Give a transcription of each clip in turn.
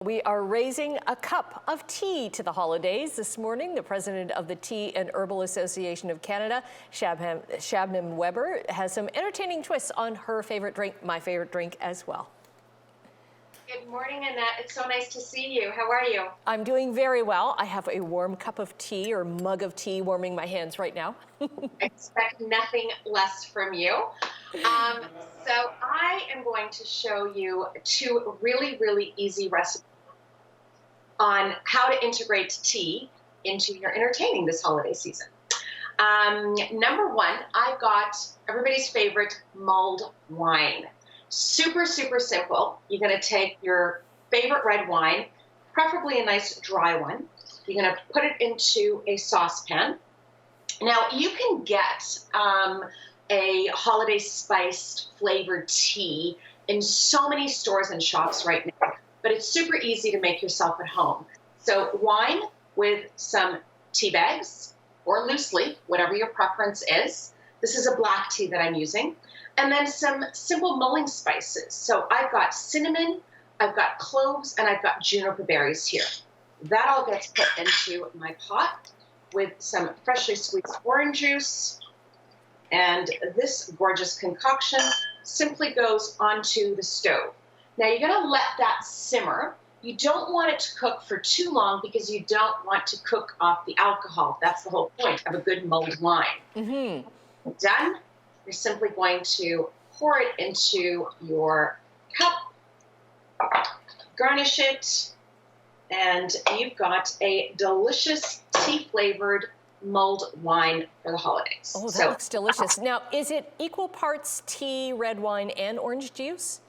We are raising a cup of tea to the holidays. This morning, the president of the Tea and Herbal Association of Canada, Shabnam Weber, has some entertaining twists on her favorite drink, my favorite drink as well. Good morning, Annette. It's so nice to see you. How are you? I'm doing very well. I have a warm cup of tea or mug of tea warming my hands right now. I expect nothing less from you. So I am going to show you two really easy recipes on how to integrate tea into your entertaining this holiday season. Number one, I've got everybody's favorite mulled wine. Super simple. You're going to take your favorite red wine, preferably a nice dry one. You're going to put it into a saucepan. Now, you can get a holiday spiced flavored tea in so many stores and shops right now, but it's super easy to make yourself at home. So wine with some tea bags or loose leaf, whatever your preference is. This is a black tea that I'm using. And then some simple mulling spices. So I've got cinnamon, I've got cloves, and I've got juniper berries here. That all gets put into my pot with some freshly squeezed orange juice. And this gorgeous concoction simply goes onto the stove. Now you're going to let that simmer. You don't want it to cook for too long because you don't want to cook off the alcohol. That's the whole point of a good mulled wine. Mm-hmm. Done. You're simply going to pour it into your cup, garnish it, and you've got a delicious tea-flavored mulled wine for the holidays. Oh, that looks delicious. Now, is it equal parts tea, red wine, and orange juice?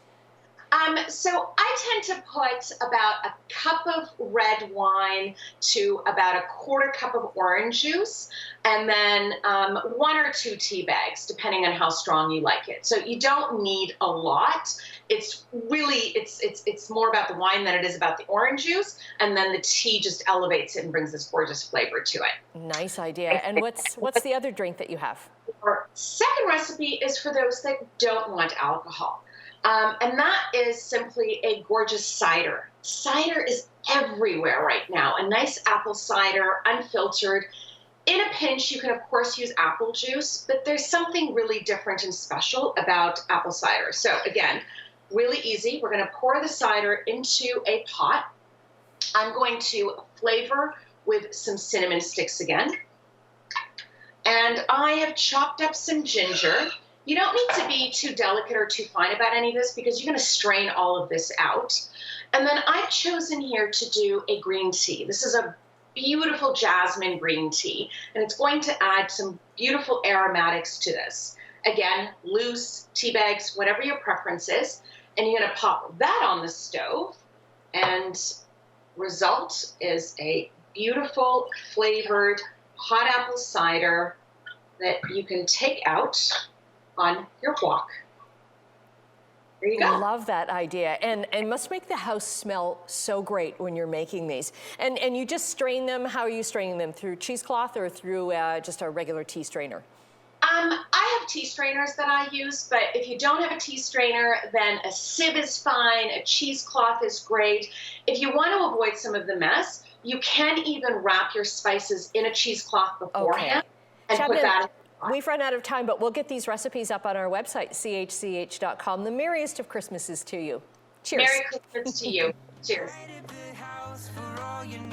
So I tend to put about a cup of red wine to about a quarter cup of orange juice, and then 1 or 2 tea bags, depending on how strong you like it. So you don't need a lot. It's really, it's more about the wine than it is about the orange juice, and then the tea just elevates it and brings this gorgeous flavor to it. Nice idea. And what's the other drink that you have? Our second recipe is for those that don't want alcohol. And that is simply a gorgeous cider. Cider is everywhere right now. A nice apple cider, unfiltered. In a pinch, you can, of course, use apple juice, but there's something really different and special about apple cider. So, again, really easy. We're going to pour the cider into a pot. I'm going to flavor with some cinnamon sticks again. And I have chopped up some ginger. You don't need to be too delicate or too fine about any of this because you're going to strain all of this out. And then I've chosen here to do a green tea. This is a beautiful jasmine green tea, and it's going to add some beautiful aromatics to this. Again, loose, tea bags, whatever your preference is. And you're going to pop that on the stove, and result is a beautiful flavored hot apple cider that you can take out on your walk. There you go. I love that idea, and must make the house smell so great when you're making these. And you just strain them. How are you straining them? Through cheesecloth or through just a regular tea strainer? I have tea strainers that I use, but if you don't have a tea strainer, then a sieve is fine. A cheesecloth is great. If you want to avoid some of the mess, you can even wrap your spices in a cheesecloth beforehand and put that in. We've run out of time, but we'll get these recipes up on our website, chch.com. The merriest of Christmases to you. Cheers. Merry Christmas to you. Cheers.